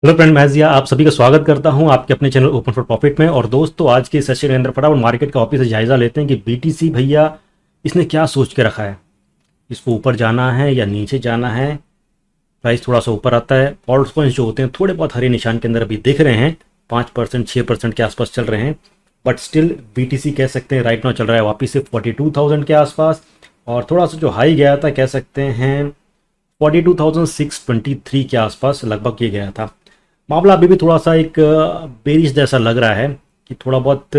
Hello friend, मैं जिया आप सभी का स्वागत करता हूं आपके अपने चैनल ओपन फॉर प्रॉफिट में। और दोस्तों, आज के सेशन के अंदर फटाफट मार्केट का ऑफिस से जायजा लेते हैं कि बीटीसी भैया इसने क्या सोच के रखा है। इसको ऊपर जाना है या नीचे जाना है। प्राइस थोड़ा सा ऊपर आता है। ऑल्ट कॉइन्स जो होते हैं थोड़े बहुत हरे निशान के अंदर अभी दिख रहे हैं, 5% 6% के आसपास चल रहे हैं। बट स्टिल बीटीसी कह सकते हैं राइट नाउ चल रहा है वापिस से 42,000 के आसपास। और थोड़ा सा जो हाई गया था कह सकते हैं 42,623 के आसपास लगभग ये गया था। मामला अभी भी थोड़ा सा एक बेरिश जैसा लग रहा है कि थोड़ा बहुत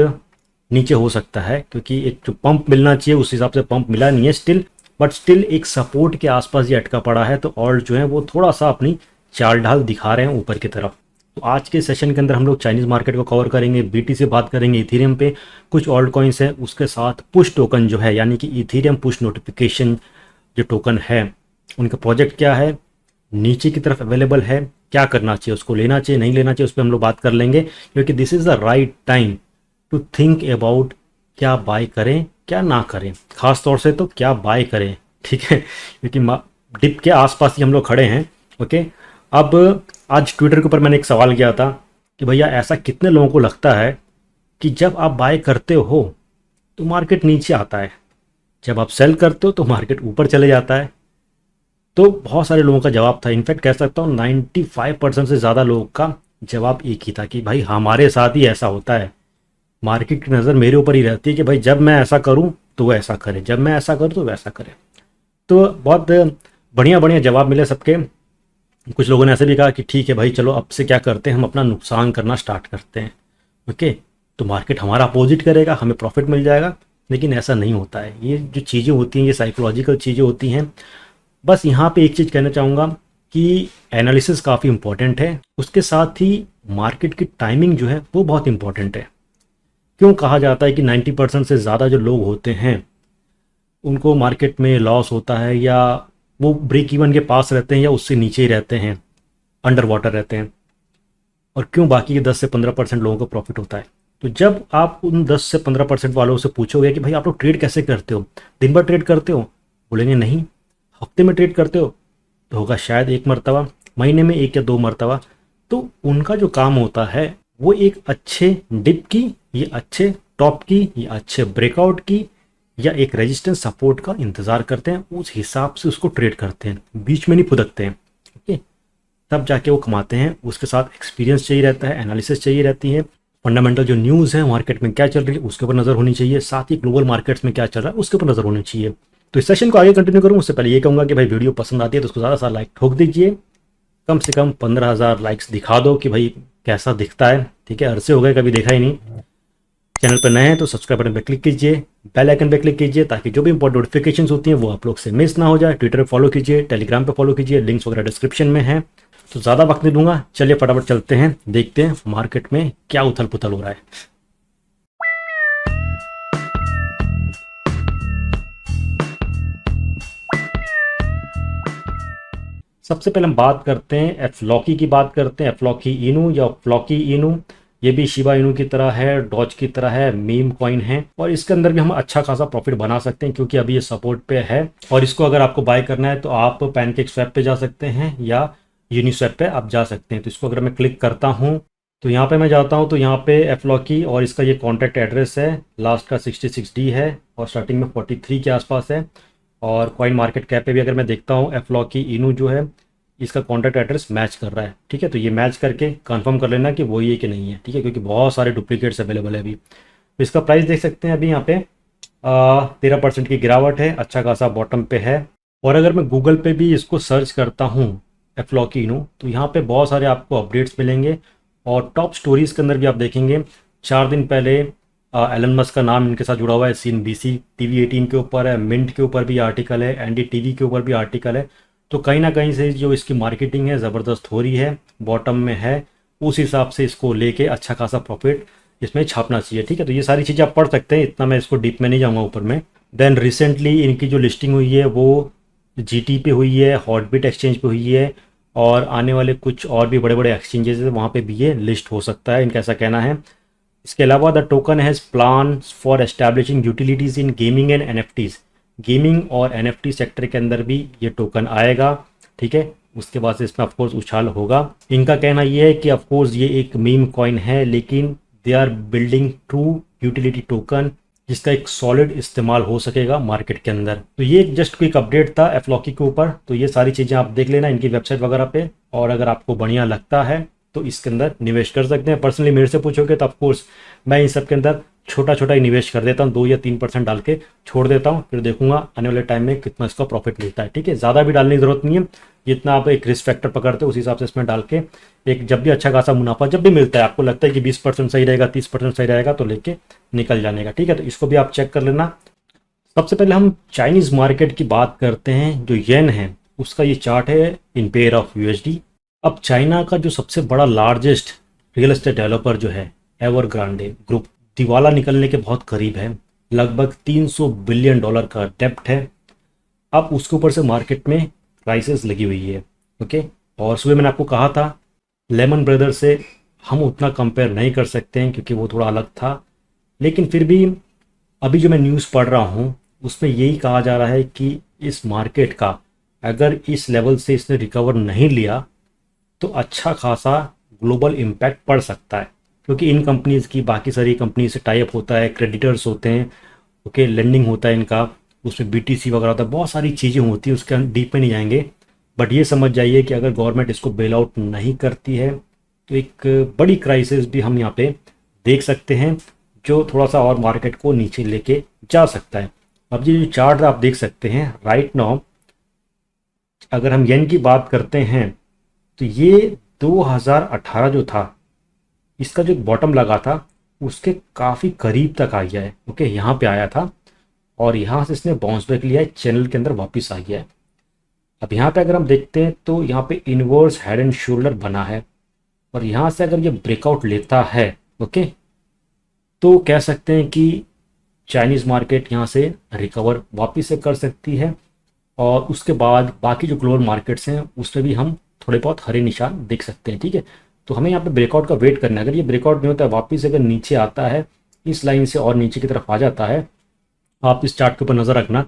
नीचे हो सकता है, क्योंकि एक जो पंप मिलना चाहिए उस हिसाब से पंप मिला नहीं है स्टिल। बट स्टिल एक सपोर्ट के आसपास ये अटका पड़ा है, तो ऑल्ट जो है वो थोड़ा सा अपनी चाल ढाल दिखा रहे हैं ऊपर की तरफ। तो आज के सेशन के अंदर हम लोग चाइनीज़ मार्केट को कवर करेंगे, बीटी से बात करेंगे, इथेरियम पे कुछ ऑल्ट कॉइन्स हैं, उसके साथ पुश टोकन जो है यानी कि इथेरियम पुश नोटिफिकेशन जो टोकन है उनका प्रोजेक्ट क्या है, नीचे की तरफ अवेलेबल है, क्या करना चाहिए, उसको लेना चाहिए नहीं लेना चाहिए, उस पर हम लोग बात कर लेंगे। क्योंकि this is the right time to think about क्या बाय करें क्या ना करें, खास तौर से तो क्या बाय करें। ठीक है, क्योंकि डिप के आसपास ही हम लोग खड़े हैं। ओके, अब आज ट्विटर के ऊपर मैंने एक सवाल किया था कि भैया ऐसा कितने लोगों को लगता है कि जब आप बाय करते हो तो मार्केट नीचे आता है, जब आप सेल करते हो तो मार्केट ऊपर चले जाता है। तो बहुत सारे लोगों का जवाब था, इनफैक्ट कह सकता हूँ 95% से ज़्यादा लोगों का जवाब एक ही था कि भाई हमारे साथ ही ऐसा होता है। मार्केट की नज़र मेरे ऊपर ही रहती है कि भाई जब मैं ऐसा करूँ तो वो ऐसा करे, जब मैं ऐसा करूँ तो वैसा करे। तो बहुत बढ़िया बढ़िया जवाब मिले सबके। कुछ लोगों ने ऐसे भी कहा कि ठीक है भाई चलो अब से क्या करते हैं, हम अपना नुकसान करना स्टार्ट करते हैं। ओके, तो मार्केट हमारा अपोजिट करेगा, हमें प्रॉफिट मिल जाएगा। लेकिन ऐसा नहीं होता है। ये जो चीज़ें होती हैं ये साइकोलॉजिकल चीज़ें होती हैं। बस यहाँ पे एक चीज़ कहना चाहूँगा कि एनालिसिस काफ़ी इंपॉर्टेंट है, उसके साथ ही मार्केट की टाइमिंग जो है वो बहुत इंपॉर्टेंट है। क्यों कहा जाता है कि 90% से ज़्यादा जो लोग होते हैं उनको मार्केट में लॉस होता है, या वो ब्रेक इवन के पास रहते हैं या उससे नीचे ही रहते हैं, अंडर वाटर रहते हैं। और क्यों बाकी के 10 से 15% लोगों को प्रॉफिट होता है। तो जब आप उन 10 से 15% वालों से पूछोगे कि भाई आप लोग ट्रेड कैसे करते हो, दिन भर ट्रेड करते हो, बोलेंगे नहीं। हफ्ते में ट्रेड करते हो तो होगा शायद एक मरतबा, महीने में एक या दो मरतबा। तो उनका जो काम होता है वो एक अच्छे डिप की, ये अच्छे टॉप की, ये अच्छे ब्रेकआउट की, या एक रेजिस्टेंस सपोर्ट का इंतज़ार करते हैं, उस हिसाब से उसको ट्रेड करते हैं, बीच में नहीं फुदकते हैं। ओके, तब जाके वो कमाते हैं। उसके साथ एक्सपीरियंस चाहिए रहता है, एनालिसिस चाहिए रहती है, फंडामेंटल जो न्यूज़ है मार्केट में क्या चल रही है उसके ऊपर नज़र होनी चाहिए, साथ ही ग्लोबल मार्केट्स में क्या चल रहा है उसके ऊपर नज़र होनी चाहिए। तो इस सेशन को आगे कंटिन्यू करूँ उससे पहले ये कहूँगा कि भाई वीडियो पसंद आती है तो उसको ज़्यादा सा लाइक ठोक दीजिए, कम से कम 15,000 लाइक्स दिखा दो कि भाई कैसा दिखता है। ठीक है, अरसे हो गए कभी देखा ही नहीं। चैनल पर नए हैं तो सब्सक्राइब बटन पर क्लिक कीजिए, बेल आइकन पर क्लिक कीजिए, ताकि जो भी इंपॉर्टेंट नोटिफिकेशंस होती हैं वो आप लोग से मिस ना हो जाए। ट्विटर पर फॉलो कीजिए, टेलीग्राम पर फॉलो कीजिए, लिंक्स वगैरह डिस्क्रिप्शन में है। तो ज़्यादा वक्त नहीं दूंगा, चलिए फटाफट चलते हैं, देखते हैं मार्केट में क्या उथल पुथल हो रहा है। सबसे पहले हम बात करते हैं एफ्लॉकी की, बात करते हैं एफ्लॉकी इनू या फ्लॉकी इनू। ये भी शिबा इनू की तरह है, डॉज की तरह है, मीम कॉइन है, और इसके अंदर भी हम अच्छा खासा प्रॉफिट बना सकते हैं क्योंकि अभी ये सपोर्ट पे है। और इसको अगर आपको बाय करना है तो आप पैनकेक स्वैप पे जा सकते हैं या यूनिस्वैप पे आप जा सकते हैं। तो इसको अगर मैं क्लिक करता हूँ तो यहाँ पे मैं जाता हूँ तो यहाँ पे एफ्लॉकी और इसका ये कॉन्टैक्ट एड्रेस है, लास्ट का 66D है और स्टार्टिंग में 43 के आसपास है। और कॉइन मार्केट कैप पे भी अगर मैं देखता हूँ एफ्लॉकी इनू जो है इसका कॉन्टैक्ट एड्रेस मैच कर रहा है। ठीक है, तो ये मैच करके कंफर्म कर लेना कि वो ये कि नहीं है। ठीक है, क्योंकि बहुत सारे डुप्लीकेट्स अवेलेबल है अभी। तो इसका प्राइस देख सकते हैं अभी यहाँ पे 13% की गिरावट है, अच्छा खासा बॉटम पे है। और अगर मैं गूगल पे भी इसको सर्च करता हूँ एफ्लॉकी इनू तो यहाँ पे बहुत सारे आपको अपडेट्स मिलेंगे। और टॉप स्टोरीज़ के अंदर भी आप देखेंगे 4 दिन पहले एलन मस्क का नाम इनके साथ जुड़ा हुआ है, CNBC TV 18 के ऊपर है, मिंट के ऊपर भी आर्टिकल है, NDTV के ऊपर भी आर्टिकल है। तो कहीं ना कहीं से जो इसकी मार्केटिंग है ज़बरदस्त हो रही है, बॉटम में है, उस हिसाब से इसको लेके अच्छा खासा प्रॉफिट इसमें छापना चाहिए। ठीक है, तो ये सारी चीज़ें आप पढ़ सकते हैं, इतना मैं इसको डीप में नहीं जाऊँगा ऊपर में। देन रिसेंटली इनकी जो लिस्टिंग हुई है वो GT पे हुई है, हॉटबिट एक्सचेंज पे हुई है, और आने वाले कुछ और भी बड़े बड़े एक्सचेंजेस है वहाँ पे भी ये लिस्ट हो सकता है, इनका ऐसा कहना है। इसके अलावा the token has plan for establishing utilities in gaming and NFTs। Gaming और NFT सेक्टर के अंदर भी ये टोकन आएगा। ठीक है, उसके बाद से इसमें ऑफकोर्स उछाल होगा। इनका कहना ये है कि ऑफकोर्स ये एक मीम कॉइन है, लेकिन they are building true utility token जिसका एक सॉलिड इस्तेमाल हो सकेगा मार्केट के अंदर। तो ये जस्ट क्विक अपडेट था एफ्लॉकी के ऊपर। तो ये सारी चीज़ें आप देख लेना इनकी वेबसाइट वगैरह पे, और अगर आपको बढ़िया लगता है तो इसके अंदर निवेश कर सकते हैं। पर्सनली मेरे से पूछोगे तो ऑफकोर्स मैं इन सब के अंदर छोटा छोटा ही निवेश कर देता हूँ, 2 या 3% डाल के छोड़ देता हूँ, फिर देखूंगा आने वाले टाइम में कितना इसका प्रॉफिट मिलता है। ठीक है, ज़्यादा भी डालने की जरूरत नहीं है, जितना आप एक रिस्क फैक्टर पकड़ते हो उस हिसाब से इसमें डाल के एक जब भी अच्छा खासा मुनाफा जब भी मिलता है, आपको लगता है कि 20% सही रहेगा, 30% सही रहेगा, तो लेके निकल जाने का। ठीक है, तो इसको भी आप चेक कर लेना। सबसे पहले हम चाइनीज़ मार्केट की बात करते हैं। जो येन है उसका ये चार्ट है इन पेयर ऑफ यूएसडी। अब चाइना का जो सबसे बड़ा लार्जेस्ट रियल एस्टेट डेवलपर जो है एवरग्रांडे ग्रुप, दिवाला निकलने के बहुत करीब है। लगभग $300 बिलियन का डेप्ट है। अब उसके ऊपर से मार्केट में क्राइसिस लगी हुई है। ओके, और सुबह मैंने आपको कहा था लेमन ब्रदर्स से हम उतना कंपेयर नहीं कर सकते हैं क्योंकि वो थोड़ा अलग था, लेकिन फिर भी अभी जो मैं न्यूज़ पढ़ रहा हूँ उसमें यही कहा जा रहा है कि इस मार्केट का अगर इस लेवल से इसने रिकवर नहीं लिया तो अच्छा खासा ग्लोबल इम्पैक्ट पड़ सकता है, क्योंकि इन कंपनीज़ की बाकी सारी कंपनी से टाई अप होता है, क्रेडिटर्स होते हैं, ओके, लेंडिंग होता है इनका, उसमें बीटीसी वगैरह होता है, बहुत सारी चीज़ें होती हैं, उसके डीप में नहीं जाएंगे। बट ये समझ जाइए कि अगर गवर्नमेंट इसको बेल आउट नहीं करती है तो एक बड़ी क्राइसिस भी हम यहाँ पे देख सकते हैं, जो थोड़ा सा और मार्केट को नीचे लेके जा सकता है। अब ये जो चार्ट आप देख सकते हैं राइट नाउ, अगर हम येन की बात करते हैं तो ये 2018 जो था इसका जो बॉटम लगा था उसके काफ़ी करीब तक आ गया है। ओके, यहाँ पे आया था और यहाँ से इसने बाउंस बैक लिया है, चैनल के अंदर वापस आ गया है। अब यहाँ पे अगर हम देखते हैं तो यहाँ पे इनवर्स हेड एंड शोल्डर बना है, और यहाँ से अगर ये ब्रेकआउट लेता है ओके, तो कह सकते हैं कि चाइनीज़ मार्केट यहाँ से रिकवर वापस से कर सकती है, और उसके बाद बाकी जो ग्लोबल मार्केट्स हैं उस पर भी हम थोड़े बहुत हरे निशान देख सकते हैं। ठीक है, तो हमें यहाँ पे ब्रेकआउट का वेट करना है। अगर ये ब्रेकआउट नहीं होता है, वापस अगर नीचे आता है इस लाइन से और नीचे की तरफ आ जाता है, आप इस चार्ट के ऊपर नज़र रखना,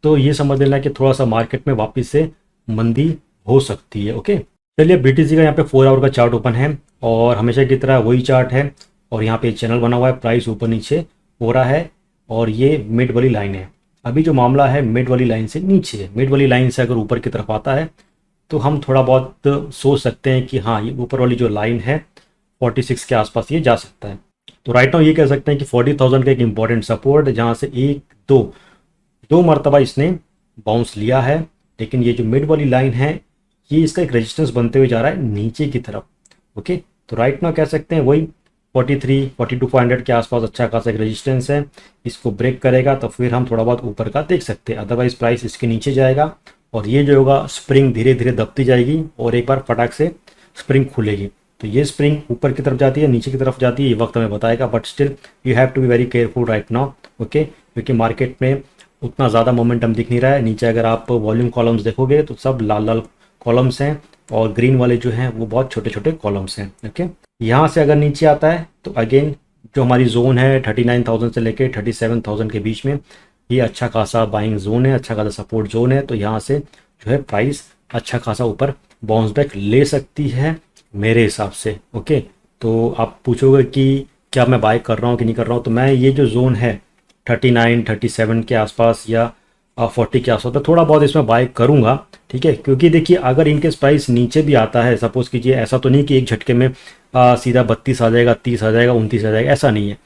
तो ये समझ लेना कि थोड़ा सा मार्केट में वापस से मंदी हो सकती है। ओके, चलिए बीटीसी का यहाँ पे 4 आवर का चार्ट ओपन है और हमेशा की तरह वही चार्ट है, और यहाँ पे चैनल बना हुआ है, प्राइस ऊपर नीचे हो रहा है, और ये मिड वाली लाइन है। अभी जो मामला है मिड वाली लाइन से नीचे है। मिड वाली लाइन से अगर ऊपर की तरफ आता है तो हम थोड़ा बहुत सोच सकते हैं कि हाँ, ये ऊपर वाली जो लाइन है 46 के आसपास ये जा सकता है। तो राइट नाउ ये कह सकते हैं कि 40,000 का एक इंपॉर्टेंट सपोर्ट, जहाँ से दो मरतबा इसने बाउंस लिया है, लेकिन ये जो मिड वाली लाइन है ये इसका एक रेजिस्टेंस बनते हुए जा रहा है नीचे की तरफ। ओके, तो राइट नाउ कह सकते हैं वही 42,500 के आसपास अच्छा खासा एक रेजिस्टेंस है। इसको ब्रेक करेगा तो फिर हम थोड़ा बहुत ऊपर का देख सकते हैं, अदरवाइज प्राइस इसके नीचे जाएगा, और ये जो होगा स्प्रिंग धीरे धीरे दबती जाएगी और एक बार फटाक से स्प्रिंग खुलेगी। तो ये स्प्रिंग ऊपर की तरफ जाती है, नीचे की तरफ जाती है, ये वक्त हमें बताएगा, but still you have to be very careful right now. Okay, क्योंकि मार्केट में उतना ज़्यादा मोमेंटम दिख नहीं रहा है। नीचे अगर आप वॉल्यूम कॉलम्स देखोगे तो सब लाल लाल कॉलम्स हैं, और ग्रीन वाले जो हैं वो बहुत छोटे छोटे कॉलम्स हैं। ओके, यहाँ से अगर नीचे आता है तो अगेन जो हमारी जोन है 39,000 से लेके 37,000 के बीच में, ये अच्छा खासा बाइंग जोन है, अच्छा खासा सपोर्ट जोन है। तो यहाँ से जो है प्राइस अच्छा खासा ऊपर बाउंस बैक ले सकती है मेरे हिसाब से। ओके, तो आप पूछोगे कि क्या मैं बाय कर रहा हूँ कि नहीं कर रहा हूँ, तो मैं ये जो जोन है 39, 37 के आसपास या 40 के आसपास, तो थोड़ा बहुत इसमें बाय करूँगा। ठीक है, क्योंकि देखिए अगर इनके प्राइस नीचे भी आता है, सपोज कीजिए, ऐसा तो नहीं कि एक झटके में सीधा 32 आ जाएगा, 30 आ जाएगा, 29 आ जाएगा, ऐसा नहीं है।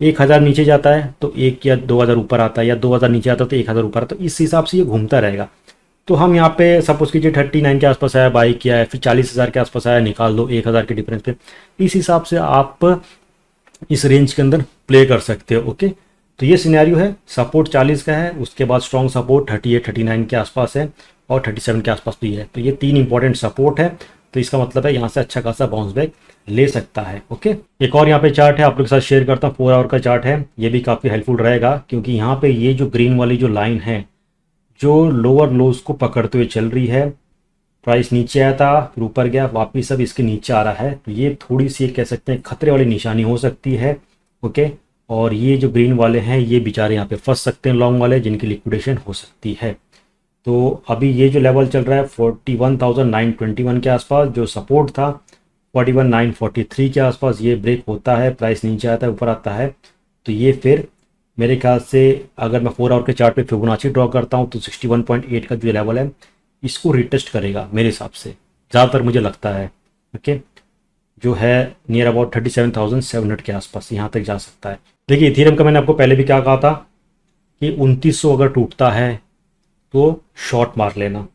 1,000 नीचे जाता है तो 1 या 2,000 ऊपर आता है, या 2,000 नीचे आता है तो 1,000 ऊपर आता है, तो इस हिसाब से ये घूमता रहेगा। तो हम यहाँ पे सपोज कीजिए 39 के आसपास आया, बाई किया है, फिर 40,000 के आसपास आया, निकाल दो 1,000 के डिफरेंस पे। इस हिसाब से आप इस रेंज के अंदर प्ले कर सकते हो। ओके, तो ये सिनेरियो है, सपोर्ट 40 का है, उसके बाद स्ट्रॉन्ग सपोर्ट 38, 39 के आसपास है, और 37 के आसपास भी है। तो ये 3 इंपॉर्टेंट सपोर्ट है, तो इसका मतलब है यहाँ से अच्छा खासा बाउंस बैक ले सकता है। ओके, एक और यहाँ पे चार्ट है आप लोग के साथ शेयर करता हूँ, 4 आवर का चार्ट है, ये भी काफ़ी हेल्पफुल रहेगा, क्योंकि यहाँ पे ये जो ग्रीन वाली जो लाइन है जो लोअर लोज को पकड़ते हुए चल रही है, प्राइस नीचे आया था फिर ऊपर गया, वापिस अब इसके नीचे आ रहा है, तो ये थोड़ी सी कह सकते हैं खतरे वाली निशानी हो सकती है। ओके, और ये जो ग्रीन वाले हैं ये बेचारे यहाँ पे फंस सकते हैं, लॉन्ग वाले, जिनकी लिक्विडेशन हो सकती है। तो अभी ये जो लेवल चल रहा है 41,921 के आसपास, जो सपोर्ट था 41,943 के आसपास, ये ब्रेक होता है, प्राइस नीचे आता है, ऊपर आता है, तो ये फिर मेरे ख्याल से अगर मैं 4 आवर के चार्ट पे फिबोनाची ड्रॉ करता हूँ तो 61.8 का जो लेवल है इसको रिटेस्ट करेगा मेरे हिसाब से, ज़्यादातर मुझे लगता है। ओके, जो है नियर अबाउट 37,700 के आसपास यहाँ तक जा सकता है। देखिए इथेरियम का मैंने आपको पहले भी क्या कहा था कि 2900 अगर टूटता है तो शॉर्ट मार लेना।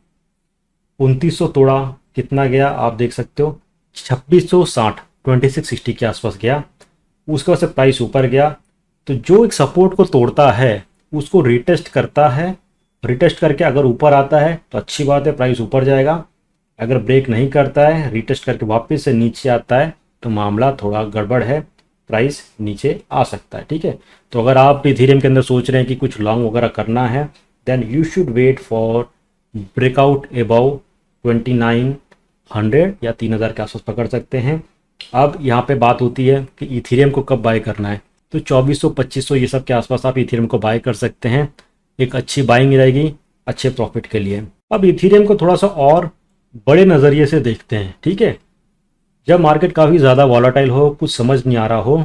2900 तोड़ा, कितना गया आप देख सकते हो, 2660, 2660 के आसपास गया, उसके बाद से प्राइस ऊपर गया। तो जो एक सपोर्ट को तोड़ता है उसको रिटेस्ट करता है, रिटेस्ट करके अगर ऊपर आता है तो अच्छी बात है, प्राइस ऊपर जाएगा। अगर ब्रेक नहीं करता है, रिटेस्ट करके वापस से नीचे आता है, तो मामला थोड़ा गड़बड़ है, प्राइस नीचे आ सकता है। ठीक है, तो अगर आप इथेरियम के अंदर सोच रहे हैं कि कुछ लॉन्ग वगैरह करना है, then you should wait for breakout above 2900 या 3000 के आसपास पकड़ सकते हैं। अब यहाँ पे बात होती है कि इथेरियम को कब बाय करना है, तो 2400 2500 ये सब के आसपास आप इथेरियम को बाय कर सकते हैं, एक अच्छी बाइंग रहेगी अच्छे प्रॉफिट के लिए। अब इथेरियम को थोड़ा सा और बड़े नज़रिए से देखते हैं। ठीक है, जब मार्केट काफ़ी ज़्यादा वॉलेटाइल हो, कुछ समझ नहीं आ रहा हो,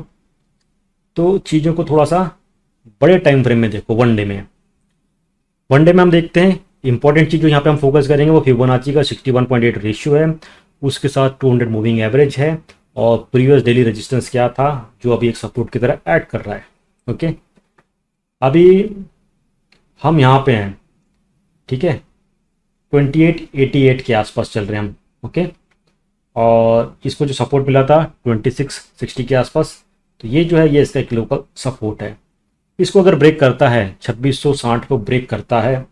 तो चीज़ों को थोड़ा सा बड़े टाइम फ्रेम में देखो। वन डे में हम देखते हैं, इंपॉर्टेंट चीज़ जो यहाँ पे हम फोकस करेंगे वो फिबोनाची का 61.8 रेशियो है, उसके साथ 200 मूविंग एवरेज है, और प्रीवियस डेली रेजिस्टेंस क्या था जो अभी एक सपोर्ट की तरह ऐड कर रहा है। ओके, अभी हम यहाँ पे हैं, ठीक है, 2888 के आसपास चल रहे हैं हम। ओके, और इसको जो सपोर्ट मिला था 2660 के आसपास, तो ये जो है ये इसका एक लोकल सपोर्ट है। इसको अगर ब्रेक करता है, 2660 को ब्रेक करता है,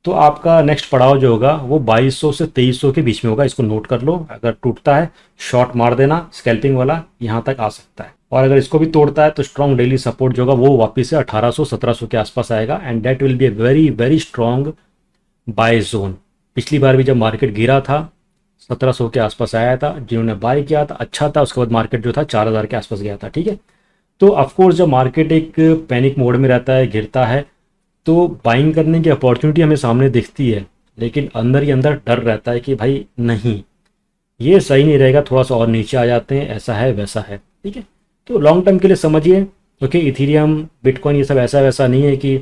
तो आपका नेक्स्ट पड़ाव जो होगा वो 2200 से 2300 के बीच में होगा। इसको नोट कर लो, अगर टूटता है शॉर्ट मार देना, स्कैल्पिंग वाला यहाँ तक आ सकता है। और अगर इसको भी तोड़ता है तो स्ट्रॉन्ग डेली सपोर्ट जो होगा वो वापस से 1800 1700 के आसपास आएगा, and that will be a very very strong bye zone. पिछली बार भी जब मार्केट गिरा था 1700 के आसपास आया था, जिन्होंने बाय किया था अच्छा था, उसके बाद मार्केट जो था 4000 के आसपास गया था। ठीक है, तो ऑफकोर्स जब मार्केट एक पैनिक मोड में रहता है, गिरता है, तो बाइंग करने की अपॉर्चुनिटी हमें सामने दिखती है, लेकिन अंदर ही अंदर डर रहता है कि भाई नहीं ये सही नहीं रहेगा, थोड़ा सा और नीचे आ जाते हैं, ऐसा है वैसा है। ठीक है, तो लॉन्ग टर्म के लिए समझिए। ओके, इथेरियम बिटकॉइन ये सब ऐसा वैसा नहीं है कि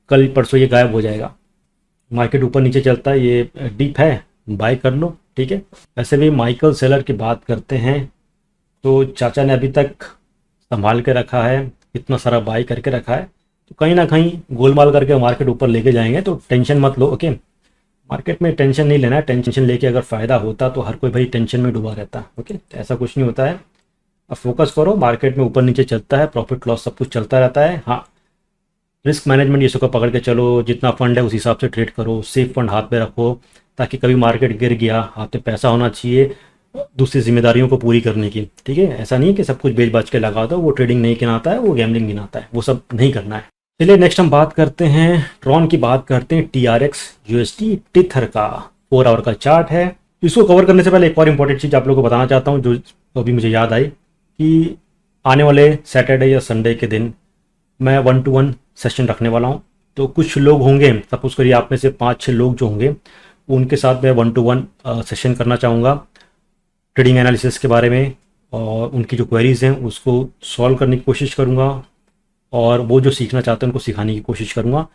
कल परसों ये गायब हो जाएगा। मार्केट ऊपर नीचे चलता है, ये डीप है, बाय कर लो। ठीक है, वैसे भी माइकल सेलर की बात करते हैं तो चाचा ने अभी तक संभाल के रखा है, इतना सारा बाय करके रखा है, तो कहीं ना कहीं गोलमाल करके मार्केट ऊपर लेके जाएंगे, तो टेंशन मत लो। ओके, मार्केट में टेंशन नहीं लेना है, टेंशन लेके अगर फ़ायदा होता तो हर कोई भाई टेंशन में डूबा रहता। ओके, तो ऐसा कुछ नहीं होता है। अब फोकस करो, मार्केट में ऊपर नीचे चलता है, प्रॉफिट लॉस सब कुछ चलता रहता है। हाँ, रिस्क मैनेजमेंट ये सबको पकड़ के चलो, जितना फंड है उस हिसाब से ट्रेड करो, सेफ फंड हाथ में रखो, ताकि कभी मार्केट गिर गया हाथ में पैसा होना चाहिए दूसरी जिम्मेदारियों को पूरी करने की। ठीक है, ऐसा नहीं है कि सब कुछ बेच बाच के लगा दो, वो ट्रेडिंग नहीं गिनाता है, वो गैमलिंग गिनाता है, वो सब नहीं करना है। चलिए नेक्स्ट हम बात करते हैं ट्रॉन की, बात करते हैं TRX USD टिथर का 4 आवर का चार्ट है। इसको कवर करने से पहले एक और इम्पॉर्टेंट चीज़ आप लोगों को बताना चाहता हूँ, जो अभी मुझे याद आई, कि आने वाले सैटरडे या संडे के दिन मैं 1-to-1 सेशन रखने वाला हूँ। तो कुछ लोग होंगे, सपोज करिए आप में से 5-6 लोग जो होंगे, उनके साथ मैं 1-to-1 सेशन करना चाहूँगा ट्रेडिंग एनालिसिस के बारे में, और उनकी जो क्वेरीज़ हैं उसको सॉल्व करने की कोशिश करूँगा, और वो जो सीखना चाहते हैं उनको सिखाने की कोशिश करूँगा।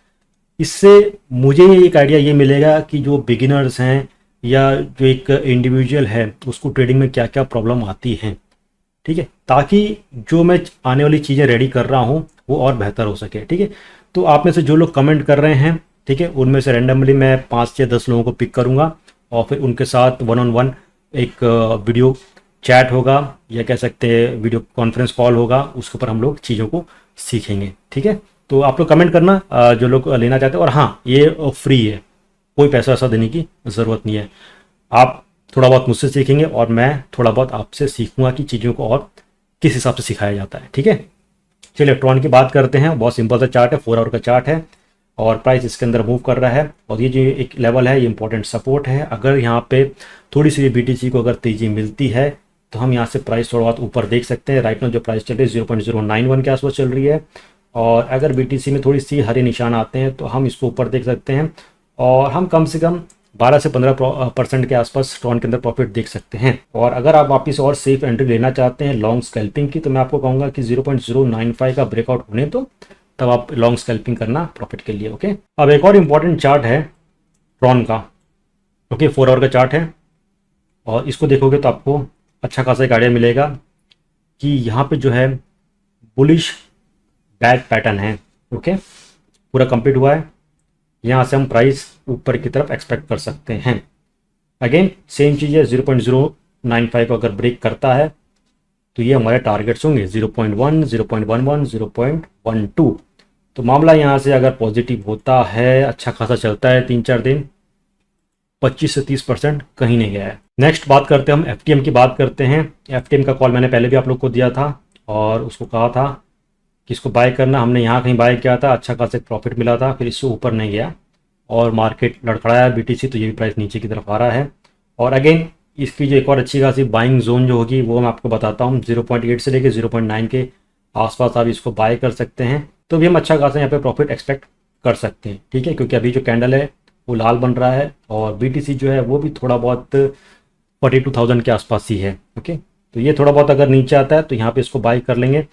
इससे मुझे एक आइडिया ये मिलेगा कि जो बिगिनर्स हैं या जो एक इंडिविजुअल है उसको ट्रेडिंग में क्या क्या प्रॉब्लम आती हैं। ठीक है, ताकि जो मैं आने वाली चीज़ें रेडी कर रहा हूँ वो और बेहतर हो सके। ठीक है, तो आप में से जो लोग कमेंट कर रहे हैं, ठीक है, उनमें से रैंडमली मैं 5 या 10 लोगों को पिक करूँगा, और फिर उनके साथ 1-on-1 एक वीडियो चैट होगा, या कह सकते हैं वीडियो कॉन्फ्रेंस कॉल होगा, उसके ऊपर हम लोग चीज़ों को सीखेंगे। ठीक है, तो आप लोग कमेंट करना जो लोग लेना चाहते हैं, और हाँ ये फ्री है, कोई पैसा वैसा देने की ज़रूरत नहीं है। आप थोड़ा बहुत मुझसे सीखेंगे और मैं थोड़ा बहुत आपसे सीखूंगा कि चीज़ों को और किस हिसाब से सिखाया जाता है। ठीक है, चलिए ट्रॉन की बात करते हैं। बहुत सिंपल सा चार्ट है, 4 आवर का चार्ट है, और प्राइस इसके अंदर मूव कर रहा है, और ये जो एक लेवल है ये इंपॉर्टेंट सपोर्ट है। अगर यहाँ पे थोड़ी सी BTC को अगर तेज़ी मिलती है तो हम यहाँ से प्राइस थोड़ा बहुत ऊपर देख सकते हैं। राइट नाउ जो प्राइस चल रही है 0.091 के आसपास चल रही है, और अगर BTC में थोड़ी सी हरे निशान आते हैं तो हम इसको ऊपर देख सकते हैं, और हम कम से कम 12 से 15% के आसपास ट्रॉन के अंदर प्रॉफिट देख सकते हैं। और अगर आप वापस और सेफ एंट्री लेना चाहते हैं लॉन्ग स्कैल्पिंग की, तो मैं आपको कहूँगा कि 0.095 का ब्रेकआउट होने तो तब आप लॉन्ग स्कैल्पिंग करना प्रॉफिट के लिए। ओके, अब एक और इम्पॉर्टेंट चार्ट है ट्रॉन का। ओके, 4 आवर का चार्ट है और इसको देखोगे तो आपको अच्छा खासा एक आइडिया मिलेगा कि यहाँ पे जो है बुलिश बैक पैटर्न है। ओके, पूरा कंप्लीट हुआ है। यहाँ से हम प्राइस ऊपर की तरफ एक्सपेक्ट कर सकते हैं। अगेन सेम चीज़ है, 0.095 को अगर ब्रेक करता है तो ये हमारे टारगेट्स होंगे 0.1, 0.11, 0.12। तो मामला यहाँ से अगर पॉजिटिव होता है, अच्छा खासा चलता है 3-4 दिन, 25 से 30% कहीं नहीं गया है। नेक्स्ट बात करते हैं हम एफटीएम की बात करते हैं। एफटीएम का कॉल मैंने पहले भी आप लोग को दिया था और उसको कहा था कि इसको बाय करना। हमने यहाँ कहीं बाय किया था, अच्छा खासा प्रॉफिट मिला था, फिर इससे ऊपर नहीं गया और मार्केट लड़खड़ाया बीटीसी, तो ये भी प्राइस नीचे की तरफ आ रहा है। और अगेन इसकी जो एक और अच्छी खासी बाइंग जोन जो होगी वो मैं आपको बताता हूँ, 0.8 से लेकर 0.9 के आसपास आप इसको बाय कर सकते हैं, तो भी हम अच्छा खासा यहाँ पे प्रॉफिट एक्सपेक्ट कर सकते हैं। ठीक है, क्योंकि अभी जो कैंडल है वो लाल बन रहा है और बीटीसी जो है वो भी थोड़ा बहुत 42,000 के आसपास ही है। ओके, तो ये थोड़ा बहुत अगर नीचे आता है तो यहाँ पे इसको बाय कर लेंगे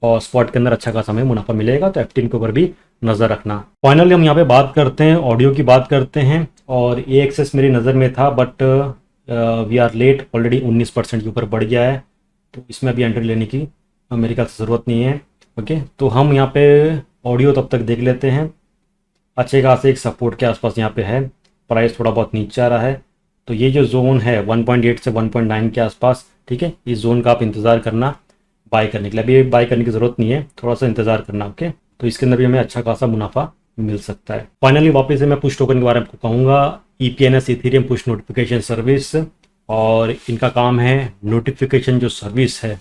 और स्पॉट के अंदर अच्छा खासा हमें मुनाफा मिलेगा, तो एफटीएम के ऊपर भी नज़र रखना। फाइनली हम यहाँ पे बात करते हैं ऑडियो की बात करते हैं और AXS मेरी नज़र में था but we are late, already 19% के ऊपर बढ़ गया है, तो इसमें अभी एंट्री लेने की मेरे ख्याल से ज़रूरत नहीं है। ओके, तो हम यहाँ पे ऑडियो तब तक देख लेते हैं। अच्छे खासे एक सपोर्ट के आसपास यहाँ पे है, प्राइस थोड़ा बहुत नीचे आ रहा है, तो ये जो जोन है 1.8 से 1.9 के आसपास, ठीक है, इस जोन का आप इंतज़ार करना बाय करने के लिए। अभी बाय करने की ज़रूरत नहीं है, थोड़ा सा इंतज़ार करना। ओके, तो इसके अंदर भी हमें अच्छा खासा मुनाफा मिल सकता है। फाइनली वापस से मैं पुश टोकन के बारे में आपको कहूँगा, EPNS Ethereum push notification service, और इनका काम है नोटिफिकेशन जो सर्विस है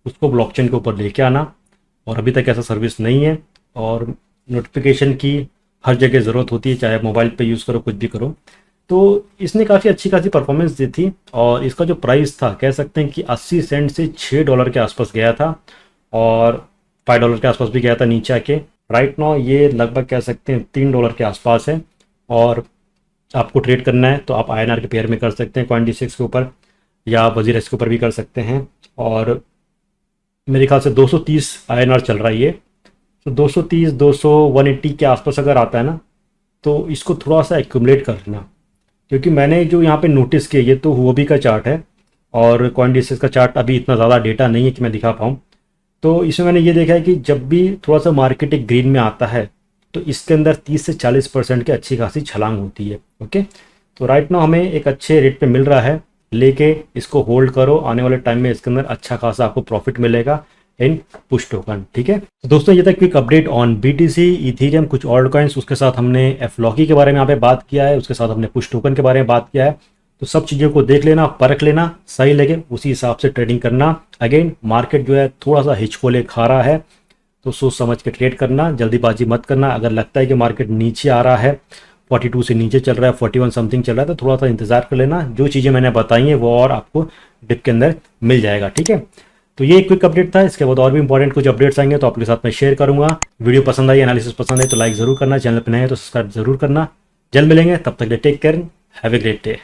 उसको ब्लॉकचेन के ऊपर लेके आना, और अभी तक ऐसा सर्विस नहीं है। और नोटिफिकेशन की हर जगह ज़रूरत होती है, चाहे मोबाइल पे यूज़ करो, कुछ भी करो, तो इसने काफ़ी अच्छी खासी परफॉर्मेंस दी थी। और इसका जो प्राइस था कह सकते हैं कि 80 सेंट से $6 के आसपास गया था और $5 के आसपास भी गया था नीचे आके। राइट नाउ ये लगभग कह सकते हैं $3 के आसपास है, और आपको ट्रेड करना है तो आप INR के पेयर में कर सकते हैं, CoinDesk के ऊपर या WazirX के ऊपर भी कर सकते हैं। और मेरे ख्याल से 230 INR चल रहा है ये, तो 230, 200, 180 के आसपास अगर आता है ना तो इसको थोड़ा सा एक्यूमुलेट कर लेना, क्योंकि मैंने जो यहाँ पे नोटिस किया, ये तो हुओबी का चार्ट है और CoinDesk का चार्ट अभी इतना ज़्यादा डेटा नहीं है कि मैं दिखा पाऊँ। तो इसमें मैंने ये देखा है कि जब भी थोड़ा सा मार्केट एक ग्रीन में आता है तो इसके अंदर 30 से 40% की अच्छी खासी छलांग होती है। ओके, तो राइट नाउ हमें एक अच्छे रेट पे मिल रहा है, लेके इसको होल्ड करो, आने वाले टाइम में इसके अंदर अच्छा खासा आपको प्रॉफिट मिलेगा इन पुश टोकन। ठीक है, तो दोस्तों ये था quick update on BTC, Ethereum, कुछ ऑल्ट कॉइन्स, उसके साथ हमने FLOCI के बारे में यहाँ पे बात किया है, उसके साथ हमने पुश टोकन के बारे में बात किया है। तो सब चीज़ों को देख लेना, परख लेना, सही लगे उसी हिसाब से ट्रेडिंग करना। अगेन मार्केट जो है थोड़ा सा हिचकोले खा रहा है, तो सोच समझ के ट्रेड करना, जल्दीबाजी मत करना। अगर लगता है कि मार्केट नीचे आ रहा है, 42 से नीचे चल रहा है, 41 समथिंग चल रहा है, तो थोड़ा सा इंतजार कर लेना। जो चीज़ें मैंने बताई हैं वो और आपको डिप के अंदर मिल जाएगा। ठीक है, तो ये एक क्विक अपडेट था, इसके बाद और भी इंपॉर्टेंट कुछ अपडेट्स आएंगे तो आपके साथ मैं शेयर करूंगा। वीडियो पसंद आई, एनालिसिस पसंद आई तो लाइक जरूर करना, चैनल पर नए हैं तो सब्सक्राइब जरूर करना। जल्द मिलेंगे, तब तक take care, have a great day.